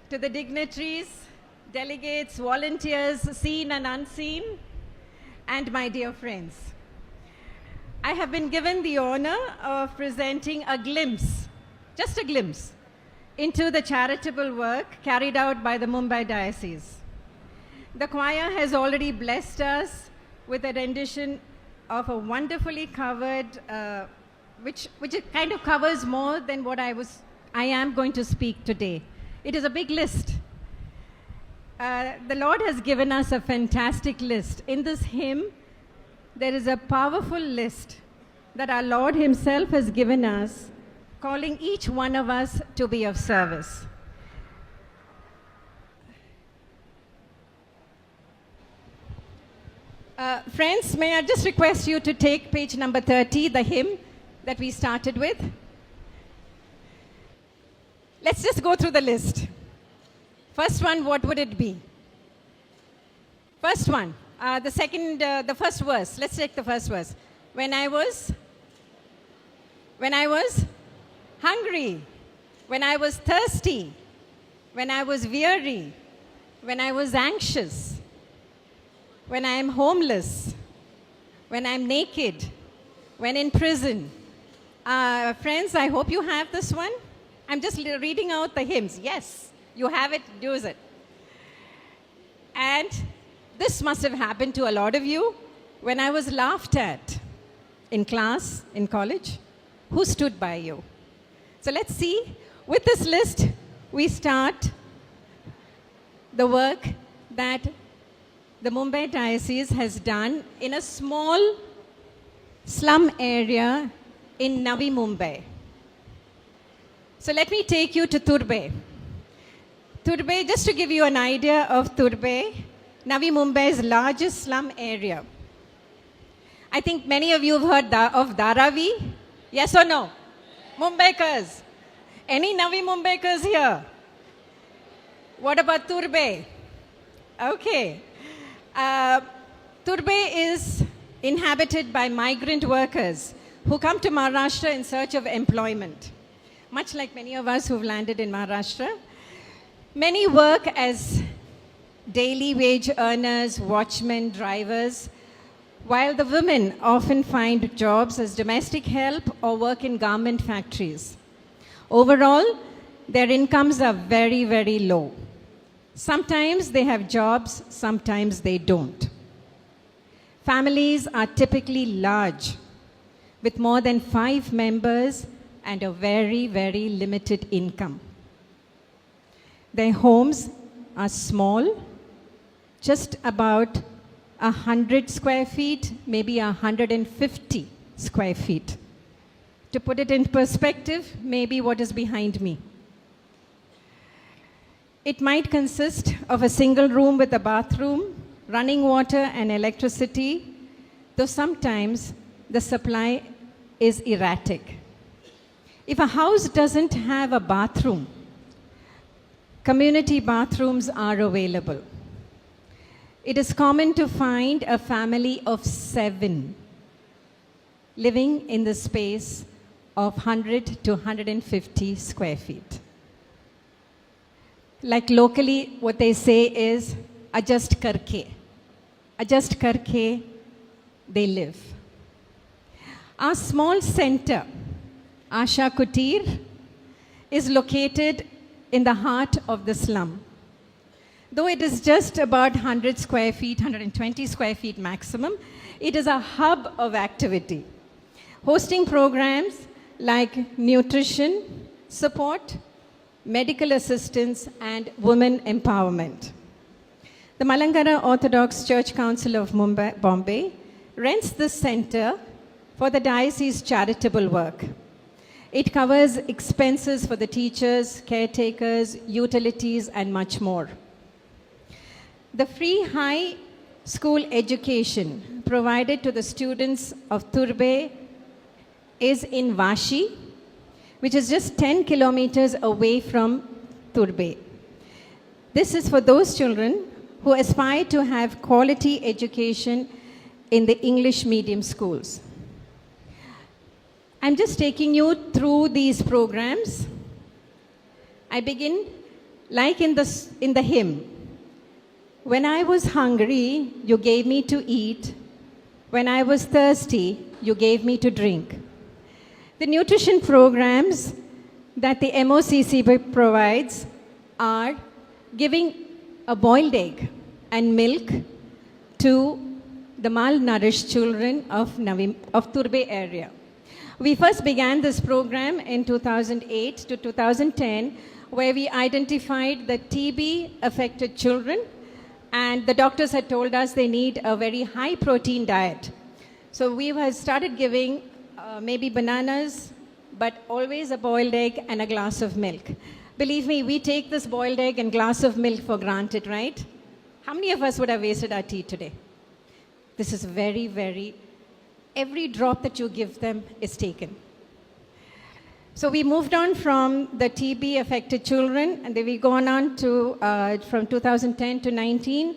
to the dignitaries, delegates, volunteers, seen and unseen, and my dear friends. I have been given the honor of presenting a glimpse, just a glimpse, into the charitable work carried out by the Mumbai Diocese. The choir has already blessed us with a rendition of a wonderfully covered, which kind of covers more than what I am going to speak today. It is a big list. The Lord has given us a fantastic list. In this hymn, there is a powerful list that our Lord Himself has given us, calling each one of us to be of service. Friends, may I just request you to take page number 30, the hymn that we started with. Let's just go through the list. First one, what would it be? First one, the first verse. Let's take the first verse. When I was hungry, when I was thirsty, when I was weary, when I was anxious, when I am homeless, when I'm naked, when in prison. Friends, I hope you have this one. I'm just reading out the hymns. Yes, you have it, use it. And this must have happened to a lot of you when I was laughed at in class, in college. Who stood by you? So let's see. With this list, we start the work that the Mumbai Diocese has done in a small slum area in Navi Mumbai. So let me take you to Turbe. Turbe, just to give you an idea of Turbe, Navi Mumbai's largest slum area. I think many of you have heard of Dharavi. Yes or no? Mumbaikars. Any Navi Mumbaikars here? What about Turbe? Okay. Turbe is inhabited by migrant workers who come to Maharashtra in search of employment. Much like many of us who've landed in Maharashtra. Many work as daily wage earners, watchmen, drivers, while the women often find jobs as domestic help or work in garment factories. Overall, their incomes are very, very low. Sometimes they have jobs, sometimes they don't. Families are typically large, with more than 5 members and a very, very limited income. Their homes are small, just about 100 square feet, maybe 150 square feet. To put it in perspective, maybe what is behind me. It might consist of a single room with a bathroom, running water and electricity, though sometimes the supply is erratic. If a house doesn't have a bathroom, community bathrooms are available. It is common to find a family of 7 living in the space of 100 to 150 square feet. Like locally, what they say is, adjust karke. Adjust karke, they live. Our small center, Asha Kutir, is located in the heart of the slum. Though it is just about 100 square feet, 120 square feet maximum, it is a hub of activity, hosting programs like nutrition support, medical assistance, and women empowerment. The Malankara Orthodox Church Council of Bombay rents this center for the diocese charitable work. It covers expenses for the teachers, caretakers, utilities, and much more. The free high school education provided to the students of Turbe is in Vashi, which is just 10 kilometers away from Turbe. This is for those children who aspire to have quality education in the English medium schools. I'm just taking you through these programs. I begin Like in the hymn, when I was hungry, you gave me to eat. When I was thirsty, you gave me to drink. The nutrition programs that the MOCCP provides are giving a boiled egg and milk to the malnourished children of Turbhe area. We first began this program in 2008 to 2010, where we identified the TB-affected children, and the doctors had told us they need a very high-protein diet. So we have started giving maybe bananas, but always a boiled egg and a glass of milk. Believe me, we take this boiled egg and glass of milk for granted, right? How many of us would have wasted our tea today? This is every drop that you give them is taken. So we moved on from the TB-affected children, and then we gone on to, from 2010 to 19,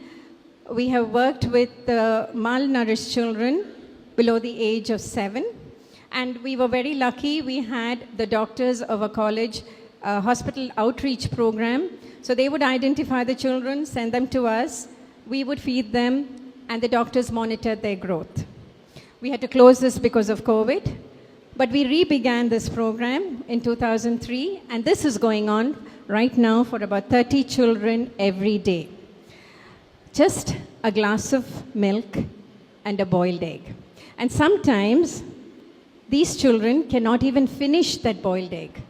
we have worked with the malnourished children below the age of 7. And we were very lucky, we had the doctors of a college hospital outreach program. So they would identify the children, send them to us, we would feed them, and the doctors monitored their growth. We had to close this because of COVID, but we re-began this program in 2003, and this is going on right now for about 30 children every day. Just a glass of milk and a boiled egg. And sometimes these children cannot even finish that boiled egg.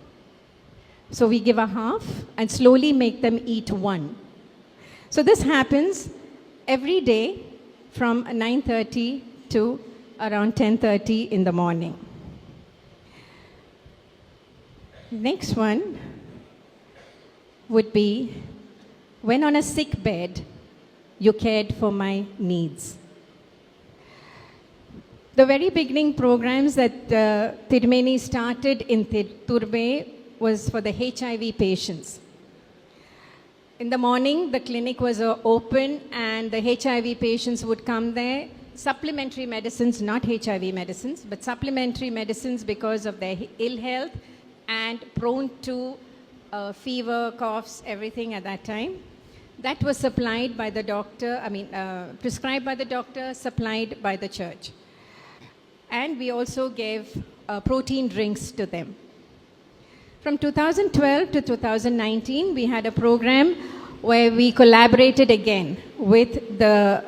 So we give a half and slowly make them eat one. So this happens every day from 9:30 to around 10:30 in the morning. Next one would be, when on a sick bed, you cared for my needs. The very beginning programs that Tirumeni started in Turbhe was for the HIV patients. In the morning, the clinic was open and the HIV patients would come there. Supplementary medicines, not HIV medicines, but supplementary medicines because of their ill health and prone to fever, coughs, everything at that time. That was supplied by the doctor, prescribed by the doctor, supplied by the church. And we also gave protein drinks to them. From 2012 to 2019, we had a program where we collaborated again with the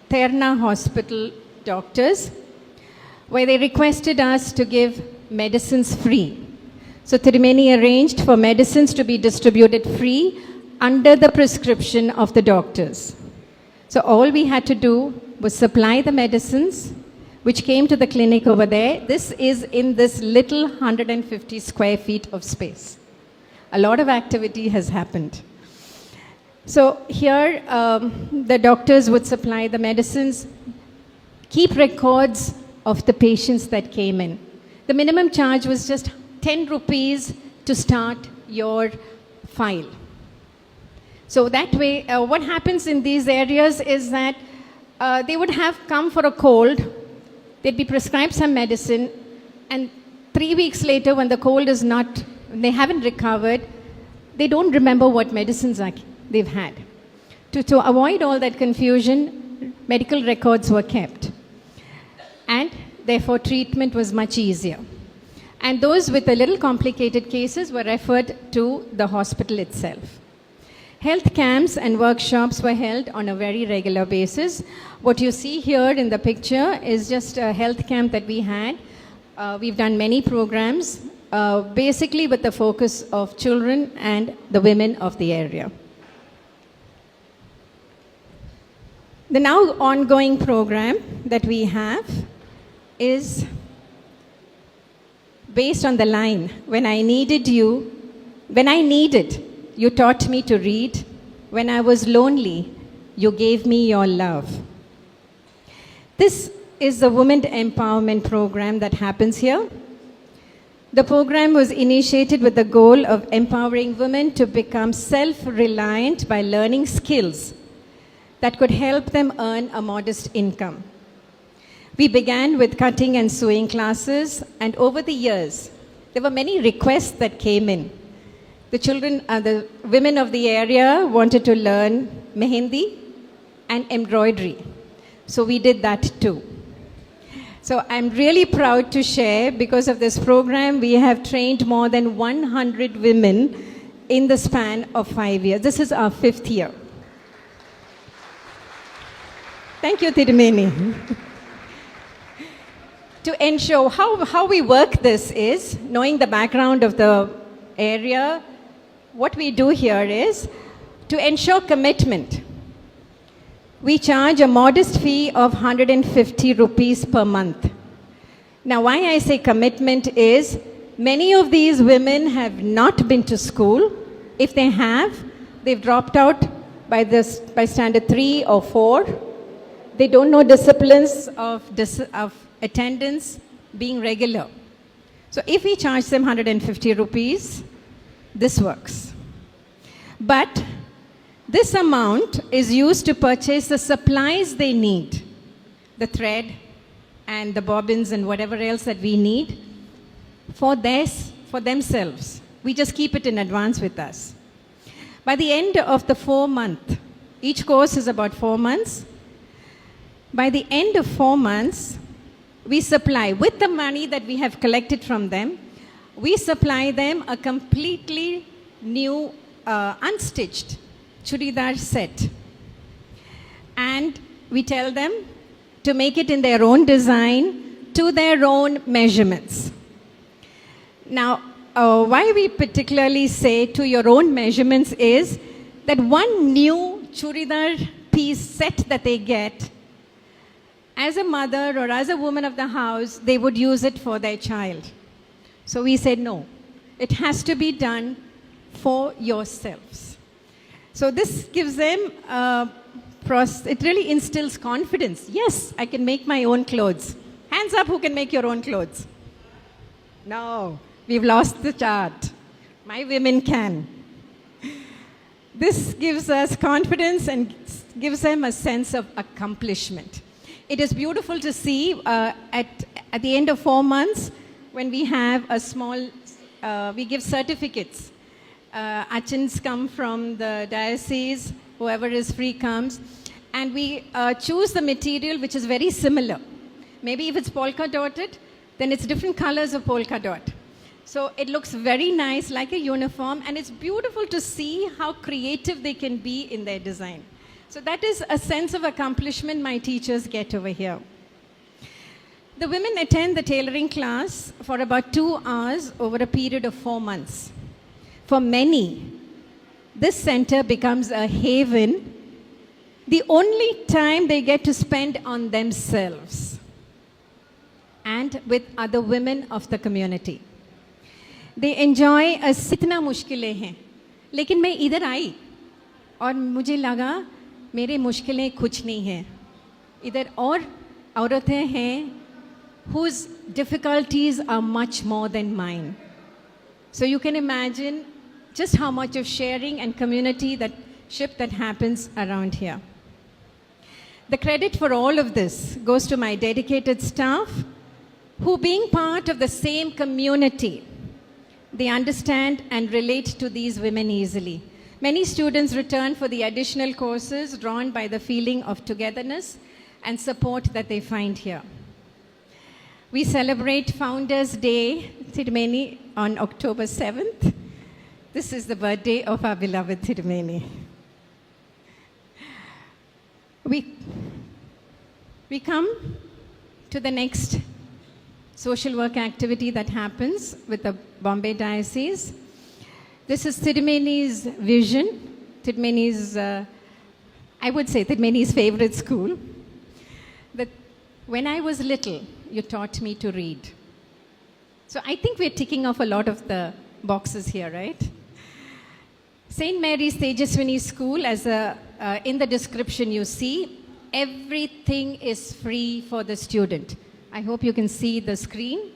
Terna Hospital doctors, where they requested us to give medicines free. So Tirumeni arranged for medicines to be distributed free under the prescription of the doctors. So all we had to do was supply the medicines which came to the clinic over there. This is in this little 150 square feet of space. A lot of activity has happened. So here, the doctors would supply the medicines, keep records of the patients that came in. The minimum charge was just 10 rupees to start your file. So that way, what happens in these areas is that they would have come for a cold, they'd be prescribed some medicine, and 3 weeks later when the cold is not, they haven't recovered, they don't remember what medicines they've had. To avoid all that confusion, medical records were kept. And therefore treatment was much easier. And those with a little complicated cases were referred to the hospital itself. Health camps and workshops were held on a very regular basis. What you see here in the picture is just a health camp that we had. We've done many programs, basically with the focus of children and the women of the area. The now ongoing program that we have is based on the line, when I needed, you taught me to read. When I was lonely, you gave me your love. This is the Women Empowerment Program that happens here. The program was initiated with the goal of empowering women to become self-reliant by learning skills that could help them earn a modest income. We began with cutting and sewing classes, and over the years, there were many requests that came in the women of the area wanted to learn mehendi and embroidery. So we did that too. So I'm really proud to share, because of this program, we have trained more than 100 women in the span of 5 years. This is our 5th year. Thank you, Tirumeni. To ensure how we work this is, knowing the background of the area, what we do here is to ensure commitment. We charge a modest fee of 150 rupees per month. Now, why I say commitment is, many of these women have not been to school. If they have, they've dropped out by standard 3 or 4. They don't know disciplines of attendance being regular. So if we charge them 150 rupees, this works. But this amount is used to purchase the supplies they need, the thread and the bobbins and whatever else that we need for themselves. We just keep it in advance with us. By the end of the 4 month, each course is about 4 months. By the end of 4 months, we supply, with the money that we have collected from them, we supply them a completely new, unstitched churidar set. And we tell them to make it in their own design, to their own measurements. Now, why we particularly say to your own measurements is that one new churidar piece set that they get, as a mother or as a woman of the house, they would use it for their child. So we said, no, it has to be done for yourselves. So this gives them, it really instills confidence. Yes, I can make my own clothes. Hands up who can make your own clothes. No, we've lost the chart. My women can. This gives us confidence and gives them a sense of accomplishment. It is beautiful to see at the end of 4 months, when we have a small, we give certificates. Achins come from the diocese, whoever is free comes, and we choose the material which is very similar. Maybe if it's polka dotted, then it's different colors of polka dot. So it looks very nice, like a uniform, and it's beautiful to see how creative they can be in their design. So that is a sense of accomplishment my teachers get over here. The women attend the tailoring class for about 2 hours over a period of 4 months. For many, this center becomes a haven, the only time they get to spend on themselves and with other women of the community. They enjoy a इतना मुश्किलें हैं, लेकिन मैं इधर आई और मुझे लगा मेरे मुश्किलें कुछ नहीं हैं. इधर और औरतें हैं whose difficulties are much more than mine. So you can imagine just how much of sharing and community that happens around here. The credit for all of this goes to my dedicated staff, who, being part of the same community, they understand and relate to these women easily. Many students return for the additional courses, drawn by the feeling of togetherness and support that they find here. We celebrate Founders' Day, Tirumeni, on October 7th. This is the birthday of our beloved Tirumeni. We come to the next social work activity that happens with the Bombay Diocese. This is Tirumeni's vision, Tirumeni's, I would say Tirumeni's favorite school. That when I was little, you taught me to read. So I think we're ticking off a lot of the boxes here, right? St. Mary's Tejaswini School, as in the description you see, everything is free for the student. I hope you can see the screen.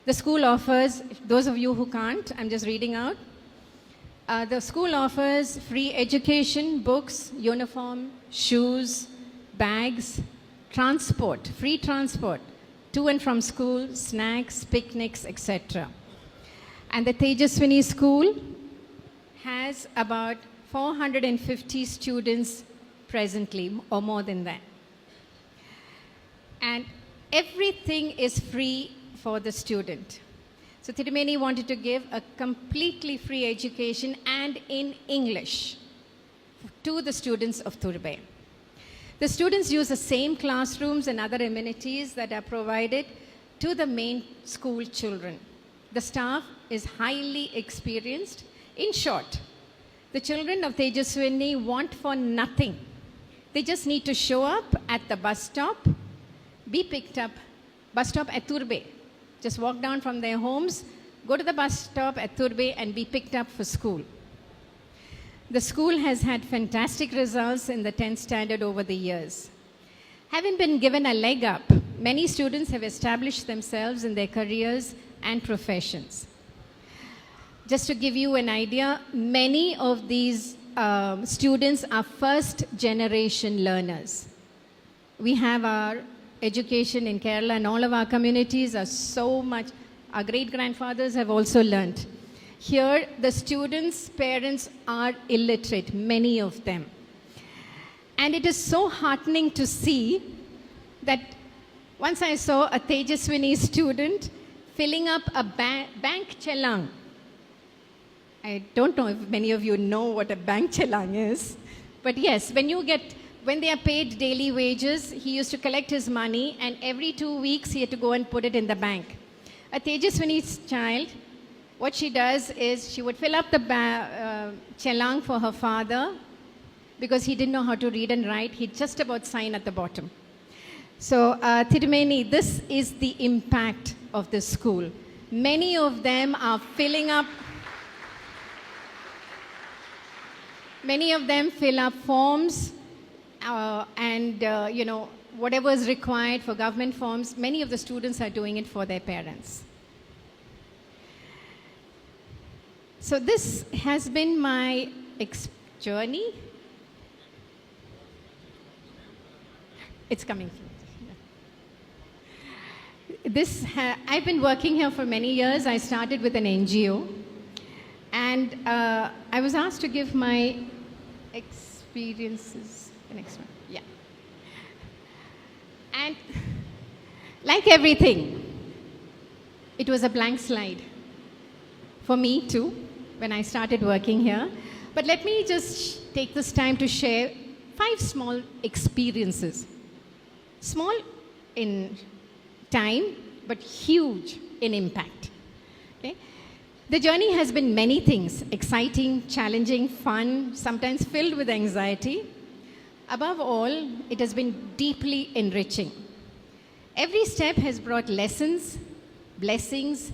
The school offers, those of you who can't, I'm just reading out. The school offers free education, books, uniform, shoes, bags, transport, free transport, to and from school, snacks, picnics, etc. And the Tejaswini School has about 450 students presently, or more than that. And everything is free for the student. So Tirumeni wanted to give a completely free education and in English to the students of Turbhe. The students use the same classrooms and other amenities that are provided to the main school children. The staff is highly experienced. In short, the children of Tejaswini want for nothing. They just need to show up at the bus stop, be picked up, bus stop at Turbhe. Just walk down from their homes, go to the bus stop at Turbhe and be picked up for school. The school has had fantastic results in the 10th standard over the years. Having been given a leg up, many students have established themselves in their careers and professions. Just to give you an idea, many of these students are first generation learners. We have our education in Kerala and all of our communities are so much, our great-grandfathers have also learned. Here, the students' parents are illiterate, many of them. And it is so heartening to see that once I saw a Tejaswini student filling up a bank chellang. I don't know if many of you know what a bank chellang is, but yes, when they are paid daily wages, he used to collect his money and every 2 weeks he had to go and put it in the bank. A Tejaswini's child, what she does is she would fill up the chellang for her father because he didn't know how to read and write. He'd just about sign at the bottom. So Tirumeni, this is the impact of the school. Many of them are filling up, many of them fill up forms and whatever is required for government forms, many of the students are doing it for their parents. So this has been my journey. It's coming. I've been working here for many years. I started with an NGO. And I was asked to give my experiences. The next one. Yeah. And like everything, it was a blank slide. For me too, when I started working here. But let me just take this time to share 5 small experiences. Small in time, but huge in impact. Okay? The journey has been many things, exciting, challenging, fun, sometimes filled with anxiety. Above all, it has been deeply enriching. Every step has brought lessons, blessings,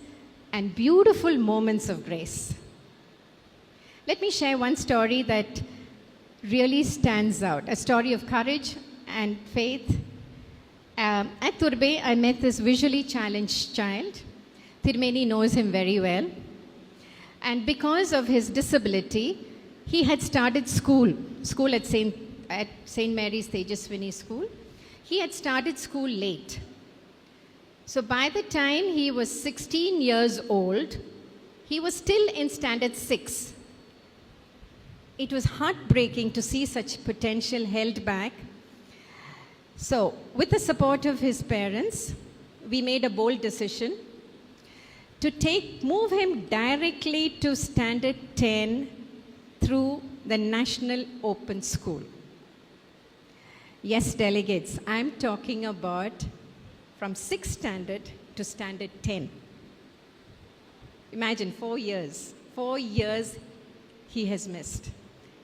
and beautiful moments of grace. Let me share one story that really stands out, a story of courage and faith. At Turbhe, I met this visually challenged child. Tirumeni knows him very well. And because of his disability, he had started school at St. Mary's Tejaswini School. He had started school late. So by the time he was 16 years old, he was still in standard 6. It was heartbreaking to see such potential held back. So with the support of his parents, we made a bold decision to move him directly to standard 10 through the National Open School. Yes, delegates, I'm talking about from 6th standard to standard 10. Imagine 4 years. 4 years he has missed.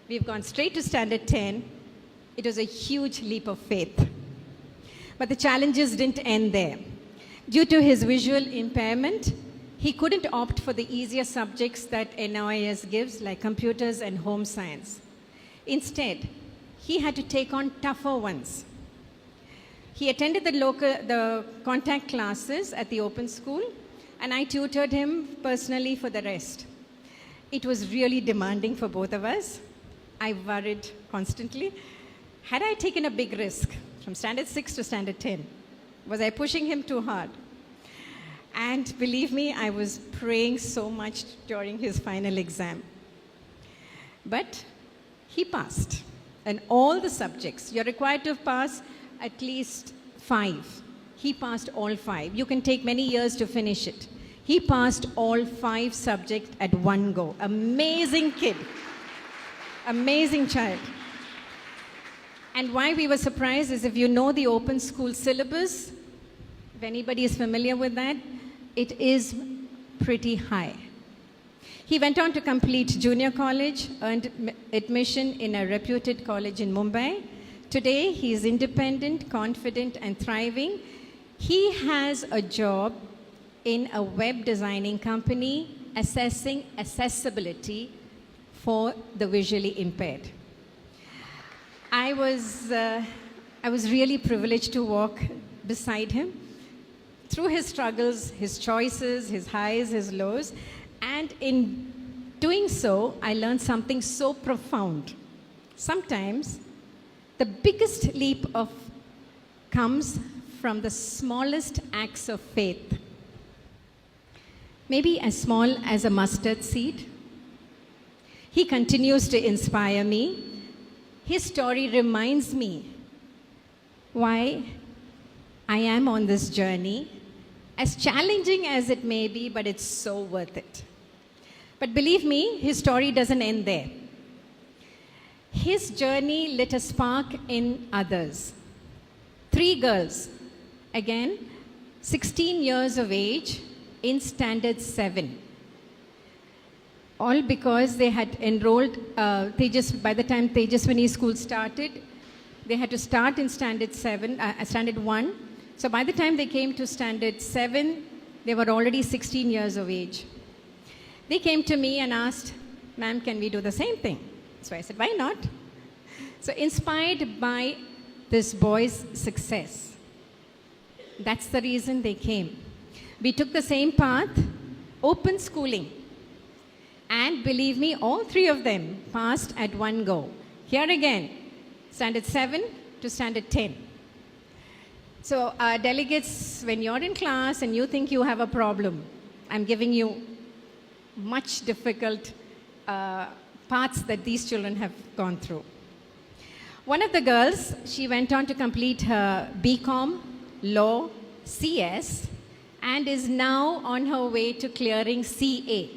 We've gone straight to standard 10. It was a huge leap of faith. But the challenges didn't end there. Due to his visual impairment, he couldn't opt for the easier subjects that NIS gives, like computers and home science. Instead, he had to take on tougher ones. He attended the contact classes at the open school, and I tutored him personally for the rest. It was really demanding for both of us. I worried constantly. Had I taken a big risk from standard 6 to standard 10? Was I pushing him too hard? And believe me, I was praying so much during his final exam. But he passed. And all the subjects, you're required to pass at least 5. He passed all 5. You can take many years to finish it. He passed all 5 subjects at one go. Amazing kid. Amazing child. And why we were surprised is if you know the open school syllabus, if anybody is familiar with that, it is pretty high. He went on to complete junior college, earned admission in a reputed college in Mumbai. Today, he is independent, confident, and thriving. He has a job in a web designing company assessing accessibility for the visually impaired. I was really privileged to walk beside him through his struggles, his choices, his highs, his lows. And in doing so, I learned something so profound. Sometimes the biggest leap comes from the smallest acts of faith. Maybe as small as a mustard seed. He continues to inspire me. His story reminds me why I am on this journey, as challenging as it may be, but it's so worth it. But believe me, his story doesn't end there. His journey lit a spark in others. 3 girls, again, 16 years of age, in standard 7. All because they had enrolled, by the time Tejaswini school started, they had to start in standard 1. So by the time they came to standard 7, they were already 16 years of age. They came to me and asked, "Ma'am, can we do the same thing?" So I said, "Why not?" So inspired by this boy's success, that's the reason they came. We took the same path, open schooling. And believe me, all 3 of them passed at one go. Here again, standard 7 to standard 10. So delegates, when you're in class and you think you have a problem, I'm giving you much difficult paths that these children have gone through. One of the girls, she went on to complete her BCom, Law, CS, and is now on her way to clearing CA.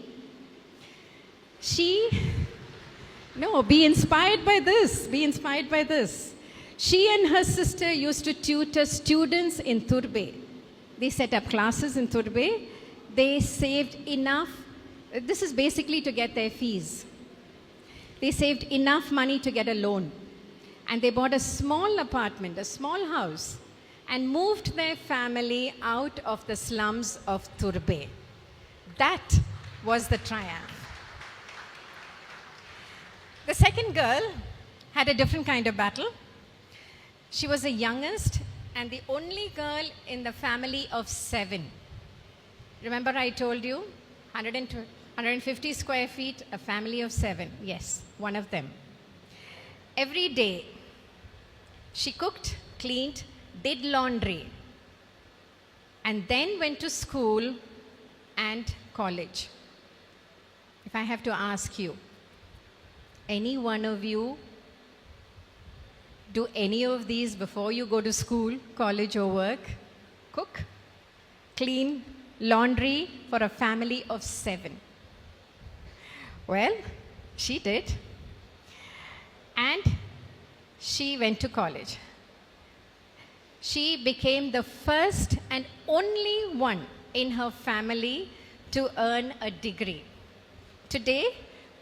Be inspired by this. Be inspired by this. She and her sister used to tutor students in Turbe. They set up classes in Turbe. They saved enough. This is basically to get their fees. They saved enough money to get a loan. And they bought a small apartment, a small house, and moved their family out of the slums of Turbe. That was the triumph. The second girl had a different kind of battle. She was the youngest and the only girl in the family of 7. Remember I told you, 150 square feet, a family of 7. Yes, one of them. Every day, she cooked, cleaned, did laundry, and then went to school and college. If I have to ask you, any one of you do any of these before you go to school, college, or work? Cook, clean, laundry for a family of 7. Well, she did. And she went to college. She became the first and only one in her family to earn a degree. Today,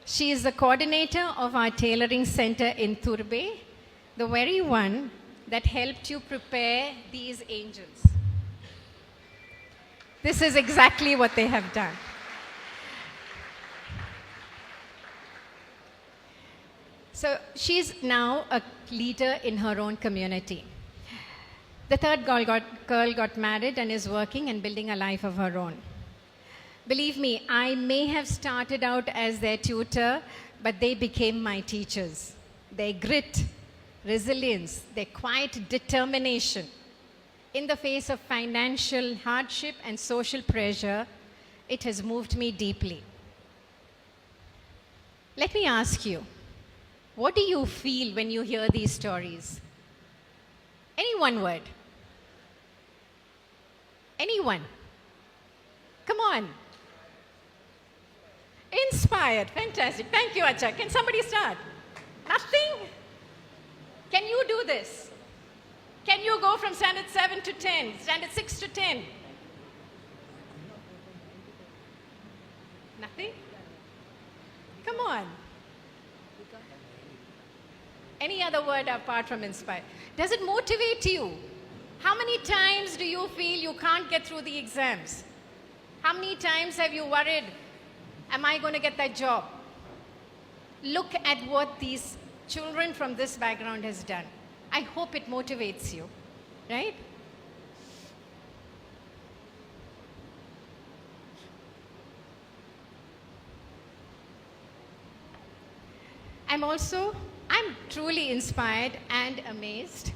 she is the coordinator of our tailoring center in Turbe, the very one that helped you prepare these angels. This is exactly what they have done. So she's now a leader in her own community. The third girl got married and is working and building a life of her own. Believe me, I may have started out as their tutor, but they became my teachers. Their grit, resilience, their quiet determination in the face of financial hardship and social pressure, it has moved me deeply. Let me ask you, what do you feel when you hear these stories? Any one word? Anyone? Come on. Inspired. Fantastic. Thank you, Acha. Can somebody start? Nothing? Can you do this? Can you go from standard 7 to 10, standard 6 to 10? Nothing? Come on. Any other word apart from inspired? Does it motivate you? How many times do you feel you can't get through the exams? How many times have you worried, am I going to get that job? Look at what these children from this background has done. I hope it motivates you, right? I'm truly inspired and amazed.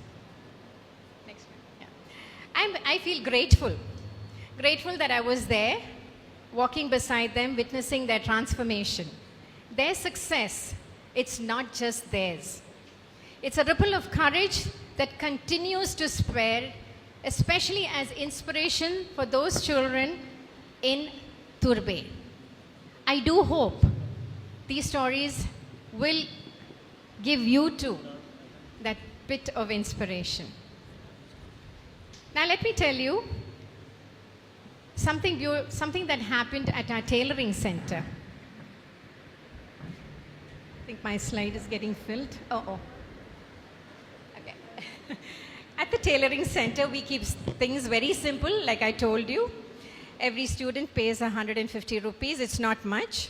Next one. Yeah. I feel grateful. Grateful that I was there, walking beside them, witnessing their transformation. Their success, it's not just theirs. It's a ripple of courage that continues to spread, especially as inspiration for those children in Turbe. I do hope these stories will give you too that bit of inspiration. Now let me tell you something that happened at our tailoring center. I think my slide is getting filled. Oh. Okay. At the tailoring center, we keep things very simple, like I told you. Every student pays 150 rupees. It's not much.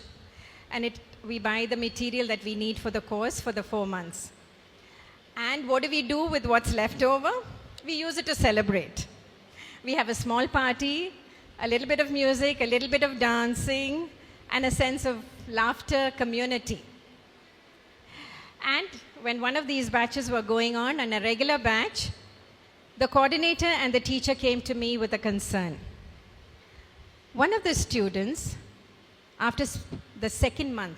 And we buy the material that we need for the course for the 4 months. And what do we do with what's left over? We use it to celebrate. We have a small party, a little bit of music, a little bit of dancing, and a sense of laughter, community. And when one of these batches were going on a regular batch, the coordinator and the teacher came to me with a concern. One of the students, after the second month,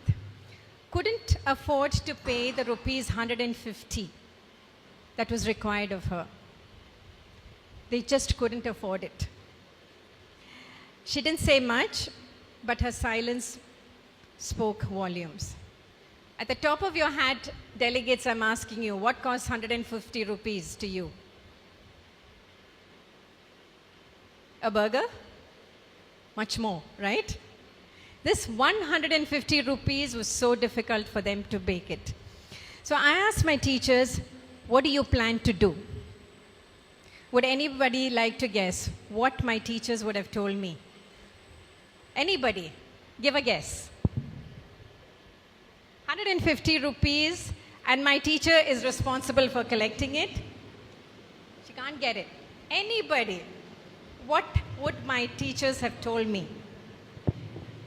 couldn't afford to pay the rupees 150 that was required of her. They just couldn't afford it. She didn't say much, but her silence spoke volumes. At the top of your hat, delegates, I'm asking you, what costs 150 rupees to you? A burger? Much more, right? This 150 rupees was so difficult for them to bake it. So I asked my teachers, what do you plan to do? Would anybody like to guess what my teachers would have told me? Anybody? Give a guess. 150 rupees, and my teacher is responsible for collecting it. She can't get it. Anybody? What would my teachers have told me?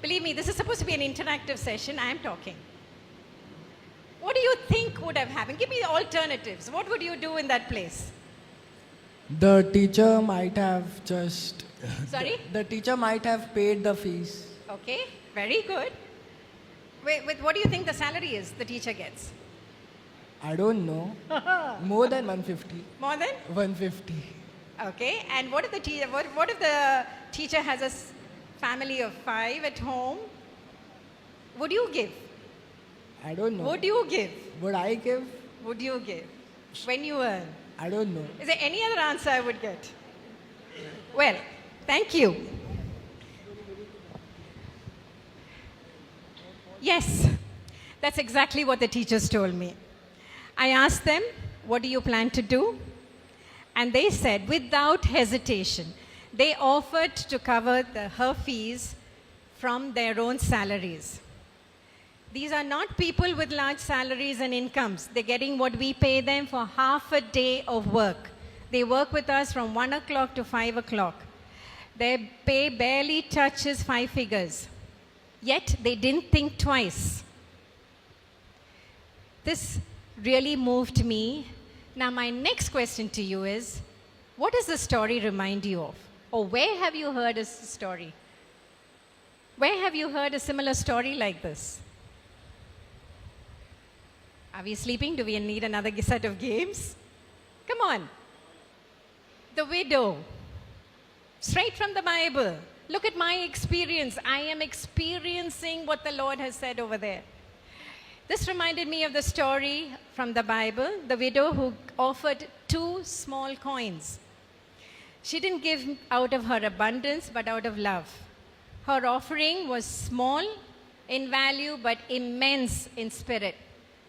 Believe me, this is supposed to be an interactive session. I am talking. What do you think would have happened? Give me the alternatives. What would you do in that place? The teacher might have just... Sorry? The teacher might have paid the fees. Okay, very good. Wait, what do you think the salary is the teacher gets? I don't know. More than 150. More than? 150. Okay, and what if the teacher has a family of 5 at home? Would you give? I don't know. Would you give? Would I give? Would you give? When you earn? I don't know. Is there any other answer I would get? Well, thank you. Yes, that's exactly what the teachers told me. I asked them, what do you plan to do? And they said, without hesitation, they offered to cover her fees from their own salaries. These are not people with large salaries and incomes. They're getting what we pay them for half a day of work. They work with us from 1 o'clock to 5 o'clock. Their pay barely touches 5 figures. Yet they didn't think twice. This really moved me. Now my next question to you is, what does the story remind you of? Or where have you heard a story? Where have you heard a similar story like this? Are we sleeping? Do we need another set of games? Come on. The widow. Straight from the Bible. Look at my experience. I am experiencing what the Lord has said over there. This reminded me of the story from the Bible, the widow who offered 2 small coins. She didn't give out of her abundance, but out of love. Her offering was small in value, but immense in spirit.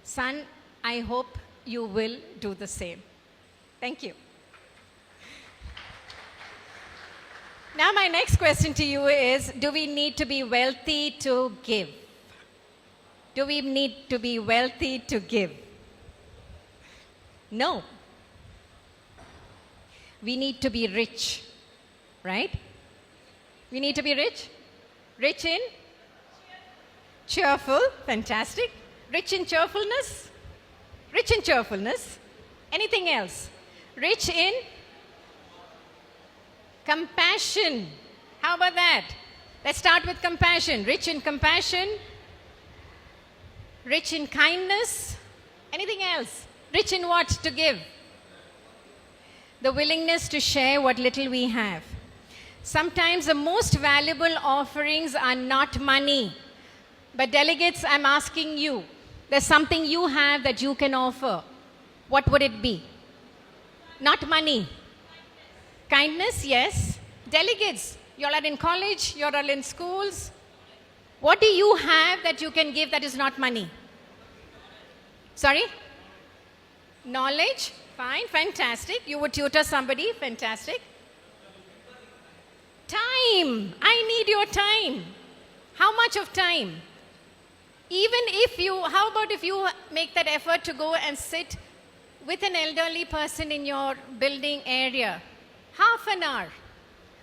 Son, I hope you will do the same. Thank you. Now, my next question to you is, do we need to be wealthy to give? Do we need to be wealthy to give? No. We need to be rich, right? We need to be rich. Rich in? Cheerful, fantastic. Rich in cheerfulness? Rich in cheerfulness. Anything else? Rich in? Compassion. How about that? Let's start with compassion. Rich in compassion. Rich in kindness. Anything else? Rich in what to give? The willingness to share what little we have. Sometimes the most valuable offerings are not money. But delegates, I'm asking you, there's something you have that you can offer. What would it be? Not money. Kindness, yes. Delegates, you all are in college, you all are in schools. What do you have that you can give that is not money? Sorry? Knowledge? Fine, fantastic. You would tutor somebody, fantastic. Time. I need your time. How much of time? Even if you, how about if you make that effort to go and sit with an elderly person in your building area? Half an hour.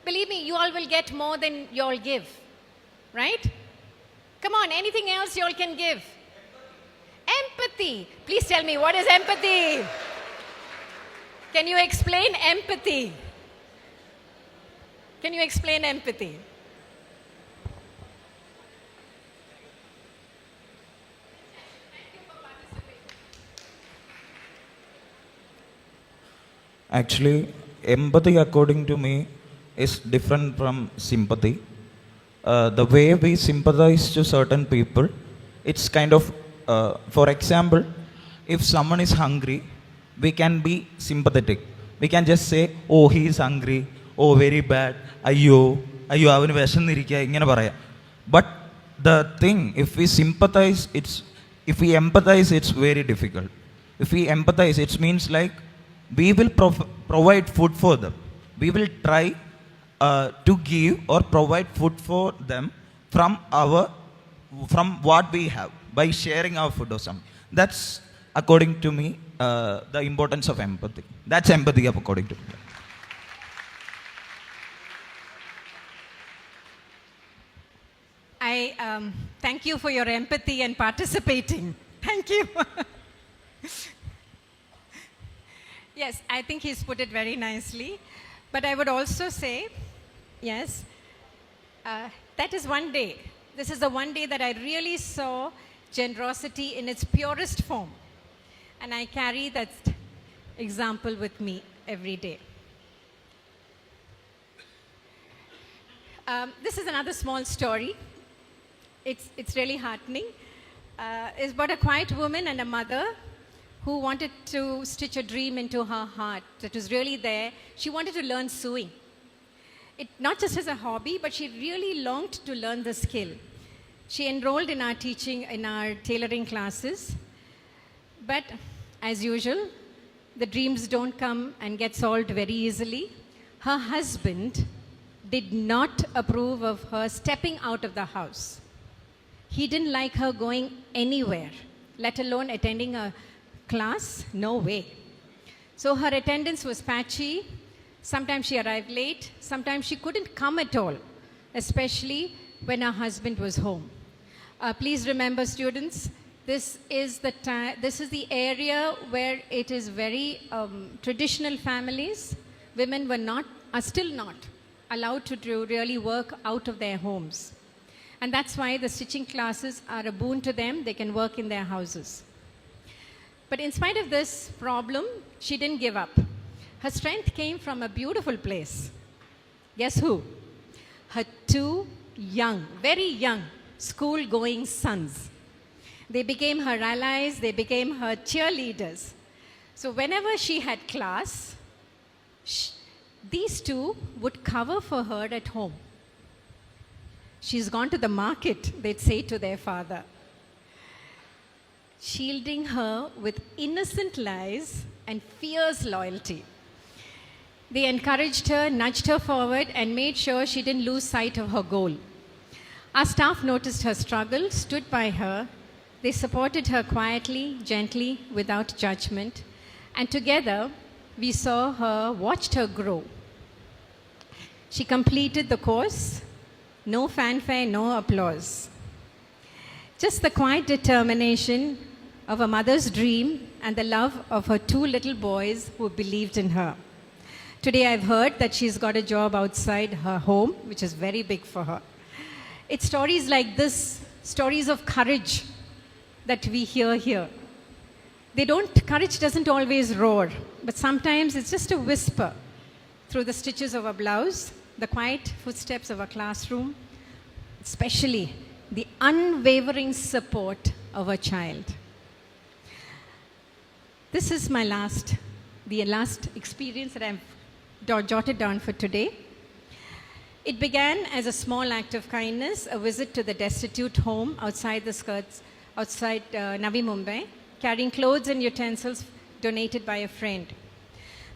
Believe me, you all will get more than you all give. Right? Come on, anything else you all can give? Empathy. Please tell me, what is empathy? Can you explain empathy? Can you explain empathy? Actually, empathy, according to me, is different from sympathy. The way we sympathize to certain people, it's kind of, for example, if someone is hungry, we can be sympathetic. We can just say, oh, he is hungry, oh, very bad, ayyo, avanu veshanirikka, ingane paraya. But the thing, if we empathize, it's very difficult. If we empathize, it means like we will provide food for them. We will try to give or provide food for them from what we have by sharing our food or something. That's, according to me, the importance of empathy. That's empathy, according to me. I thank you for your empathy and participating. Thank you. Yes, I think he's put it very nicely. But I would also say, yes, that is one day. This is the one day that I really saw generosity in its purest form. And I carry that example with me every day. This is another small story. It's really heartening. It's about a quiet woman and a mother who wanted to stitch a dream into her heart that was really there. She wanted to learn sewing. Not just as a hobby, but she really longed to learn the skill. She enrolled in our teaching, in our tailoring classes. But as usual, the dreams don't come and get solved very easily. Her husband did not approve of her stepping out of the house. He didn't like her going anywhere, let alone attending a class. No way. So her attendance was patchy. Sometimes she arrived late. Sometimes she couldn't come at all, especially when her husband was home. Please remember, students, this is the area where it is very traditional families. Women are still not allowed to do really work out of their homes. And that's why the stitching classes are a boon to them. They can work in their houses. But in spite of this problem, she didn't give up. Her strength came from a beautiful place. Guess who? Her two young, very young, school-going sons. They became her allies, they became her cheerleaders. So whenever she had class, these two would cover for her at home. She's gone to the market, they'd say to their father, shielding her with innocent lies and fierce loyalty. They encouraged her, nudged her forward, and made sure she didn't lose sight of her goal. Our staff noticed her struggle, stood by her. They supported her quietly, gently, without judgment. And together, we saw her, watched her grow. She completed the course. No fanfare, no applause. Just the quiet determination of a mother's dream and the love of her two little boys who believed in her. Today I've heard that she's got a job outside her home, which is very big for her. It's stories like this, stories of courage that we hear here. Courage doesn't always roar, but sometimes it's just a whisper through the stitches of a blouse, the quiet footsteps of a classroom, especially the unwavering support of a child. This is the last experience that I've jotted down for today. It began as a small act of kindness, a visit to the destitute home outside Navi Mumbai, carrying clothes and utensils donated by a friend.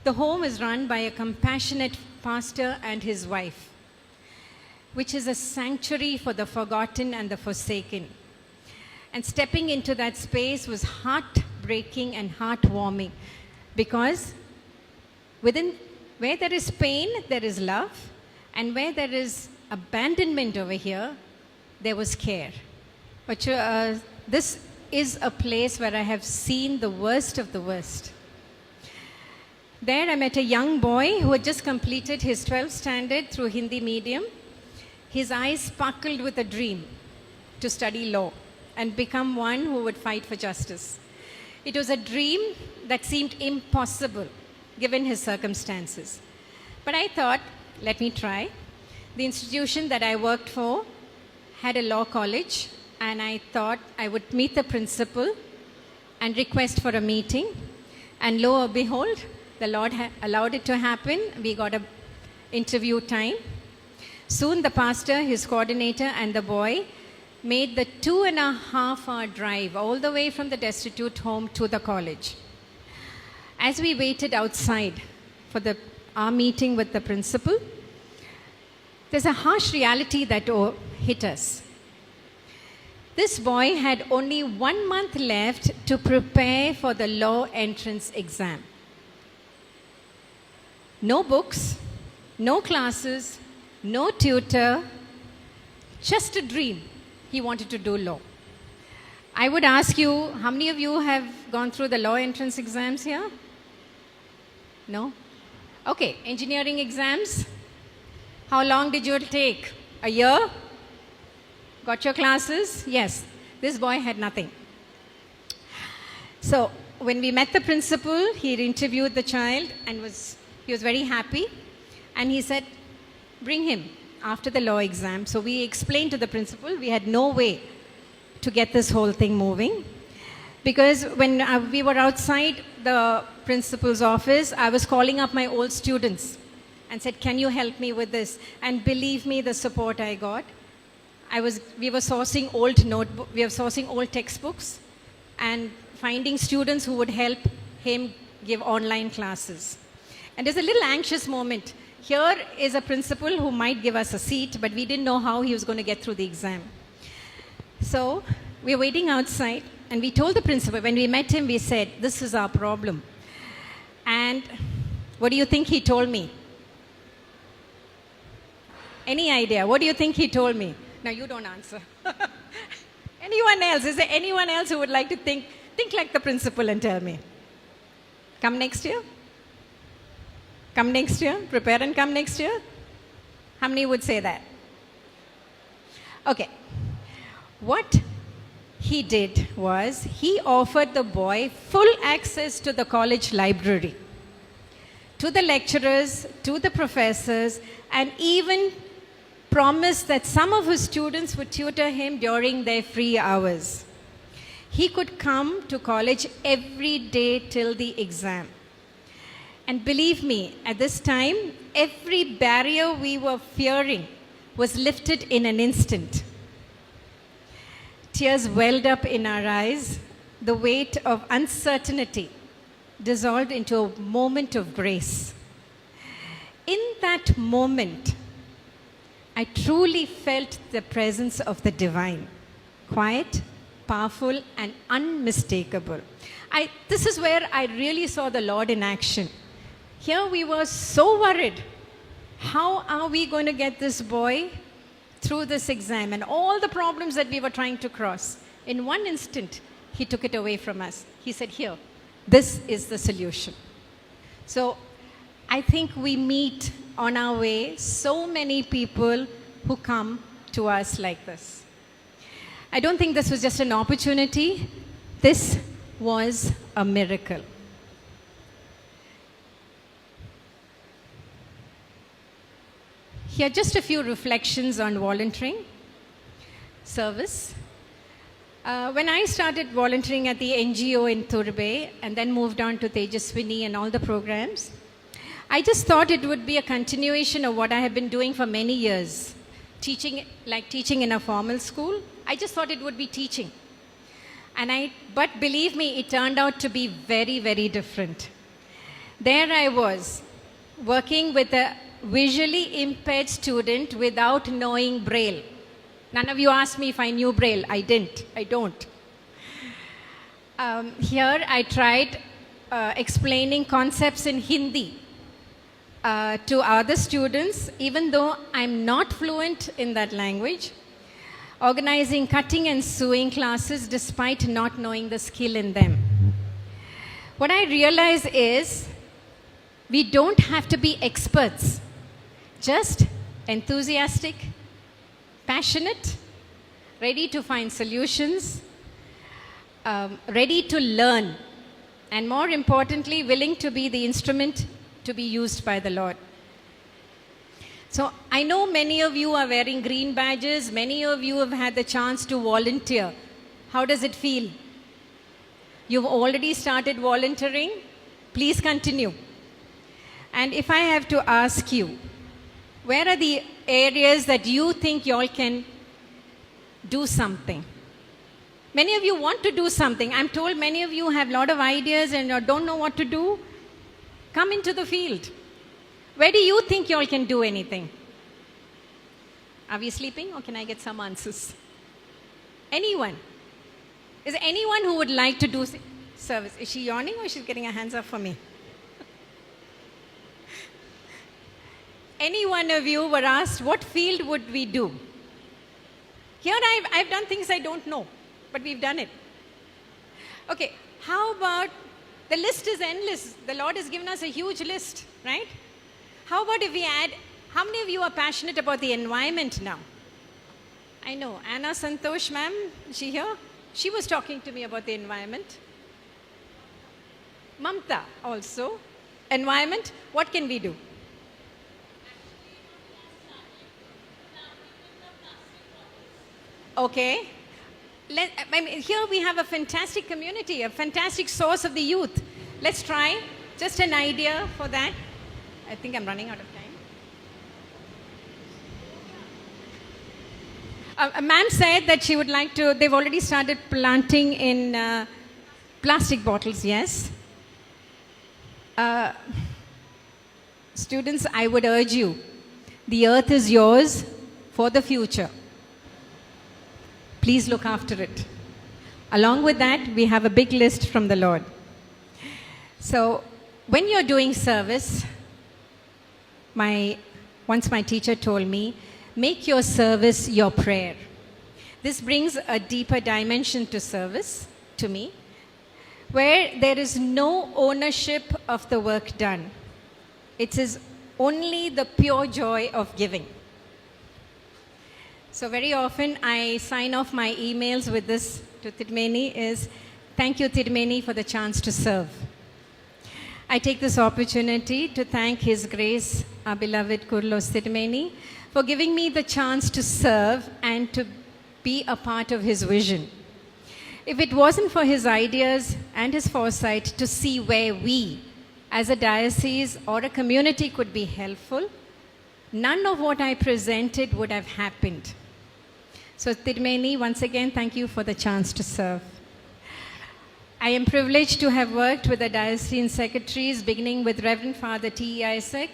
The home is run by a compassionate pastor and his wife, which is a sanctuary for the forgotten and the forsaken. And stepping into that space was heartbreaking and heartwarming, because where there is pain, there is love, and where there is abandonment over here, there was care. But this is a place where I have seen the worst of the worst. There I met a young boy who had just completed his 12th standard through Hindi medium. His eyes sparkled with a dream to study law and become one who would fight for justice. It was a dream that seemed impossible given his circumstances. But I thought, let me try. The institution that I worked for had a law college, and I thought I would meet the principal and request for a meeting. And lo and behold, the Lord allowed it to happen. We got an interview time. Soon the pastor, his coordinator, and the boy made the 2.5-hour drive all the way from the destitute home to the college. As we waited outside for our meeting with the principal, there's a harsh reality that hit us. This boy had only 1 month left to prepare for the law entrance exam. No books, no classes, no tutor, just a dream. He wanted to do law. I would ask you, how many of you have gone through the law entrance exams here? No? Okay, engineering exams. How long did you take? A year? Got your classes? Yes. This boy had nothing. So when we met the principal, he interviewed the child and he was very happy. And he said, bring him after the law exam. So we explained to the principal, we had no way to get this whole thing moving. Because when we were outside the principal's office, I was calling up my old students and said, can you help me with this? And believe me, the support I got. We were sourcing old textbooks and finding students who would help him give online classes. And there's a little anxious moment. Here is a principal who might give us a seat, but we didn't know how he was going to get through the exam. So we were waiting outside, and we told the principal, when we met him, we said, this is our problem. And what do you think he told me? Any idea? What do you think he told me? Now you don't answer. Anyone else? Is there anyone else who would like to think like the principal and tell me? Come next year? Come next year? Prepare and come next year? How many would say that? Okay. What he did was he offered the boy full access to the college library, to the lecturers, to the professors, and even promised that some of his students would tutor him during their free hours. He could come to college every day till the exam. And believe me, at this time, every barrier we were fearing was lifted in an instant. Tears welled up in our eyes. The weight of uncertainty dissolved into a moment of grace. In that moment, I truly felt the presence of the divine, quiet, powerful, and unmistakable. This is where I really saw the Lord in action. Here we were so worried. How are we going to get this boy through this exam and all the problems that we were trying to cross? In one instant, he took it away from us. He said, here, this is the solution. So I think we meet on our way so many people who come to us like this. I don't think this was just an opportunity. This was a miracle. Here are just a few reflections on volunteering, service. When I started volunteering at the NGO in Turbhe and then moved on to Tejaswini and all the programs, I just thought it would be a continuation of what I have been doing for many years. Teaching in a formal school, I just thought it would be teaching. But believe me, it turned out to be very, very different. There I was, working with a visually impaired student without knowing Braille. None of you asked me if I knew Braille. I didn't. I don't. Here I tried explaining concepts in Hindi to other students, even though I'm not fluent in that language. Organizing cutting and sewing classes despite not knowing the skill in them. What I realize is we don't have to be experts, just enthusiastic, passionate, ready to find solutions, ready to learn, and more importantly, willing to be the instrument to be used by the Lord. So I know many of you are wearing green badges. Many of you have had the chance to volunteer. How does it feel? You've already started volunteering. Please continue. And if I have to ask you, where are the areas that you think y'all can do something? Many of you want to do something. I'm told many of you have a lot of ideas and don't know what to do. Come into the field. Where do you think y'all can do anything? Are we sleeping or can I get some answers? Anyone? Is there anyone who would like to do service? Is she yawning or she's getting her hands up for me? Any one of you were asked, what field would we do? Here I've done things I don't know, but we've done it. Okay, how about, the list is endless. The Lord has given us a huge list, right? How about if we add, how many of you are passionate about the environment now? I know, Anna Santosh ma'am, is she here? She was talking to me about the environment. Mamta also. Environment, what can we do? Okay. Here we have a fantastic community, a fantastic source of the youth. Let's try just an idea for that. I think I'm running out of time. Ma'am said that she would like to, they've already started planting in plastic bottles, yes. Students, I would urge you, the earth is yours for the future. Please look after it. Along with that, we have a big list from the Lord. So, when you're doing service, once my teacher told me, make your service your prayer. This brings a deeper dimension to service, to me, where there is no ownership of the work done. It is only the pure joy of giving. So very often I sign off my emails with this to Tirumeni is, thank you Tirumeni for the chance to serve. I take this opportunity to thank His Grace, our beloved Kurlos Tirumeni, for giving me the chance to serve and to be a part of his vision. If it wasn't for his ideas and his foresight to see where we, as a diocese or a community, could be helpful, none of what I presented would have happened. So Tirumeni, once again, thank you for the chance to serve. I am privileged to have worked with the diocesan secretaries, beginning with Reverend Father T. Isaac,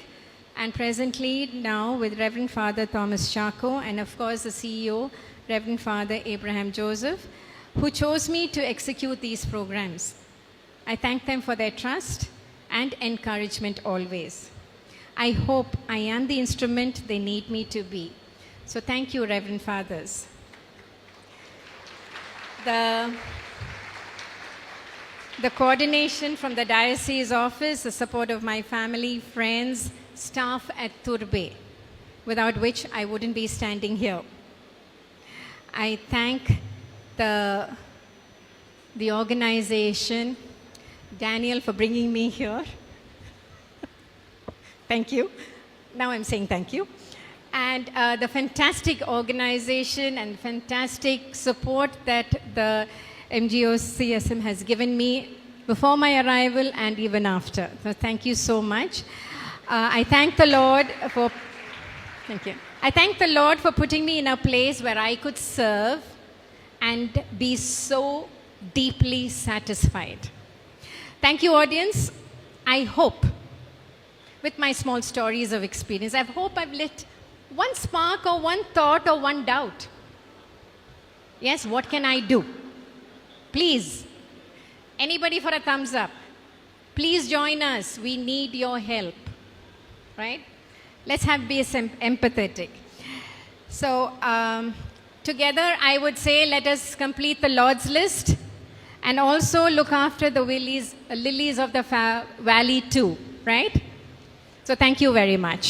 and presently now with Reverend Father Thomas Chaco, and of course the CEO, Reverend Father Abraham Joseph, who chose me to execute these programs. I thank them for their trust and encouragement always. I hope I am the instrument they need me to be. So thank you, Reverend Fathers. The coordination from the diocese office, the support of my family, friends, staff at Turbe, without which I wouldn't be standing here. I thank the organization, Daniel, for bringing me here. Thank you. Now I'm saying thank you. And the fantastic organization and fantastic support that the MGOCSM has given me before my arrival and even after. So thank you so much. I thank the Lord for, thank you. I thank the Lord for putting me in a place where I could serve and be so deeply satisfied. Thank you, audience. I hope, with my small stories of experience, I hope I've lit one spark or one thought or one doubt. Yes, what can I do? Please, anybody for a thumbs up? Please join us. We need your help. Right? Let's be empathetic. So, together, I would say, let us complete the Lord's list and also look after the lilies of the valley too. Right? So, thank you very much.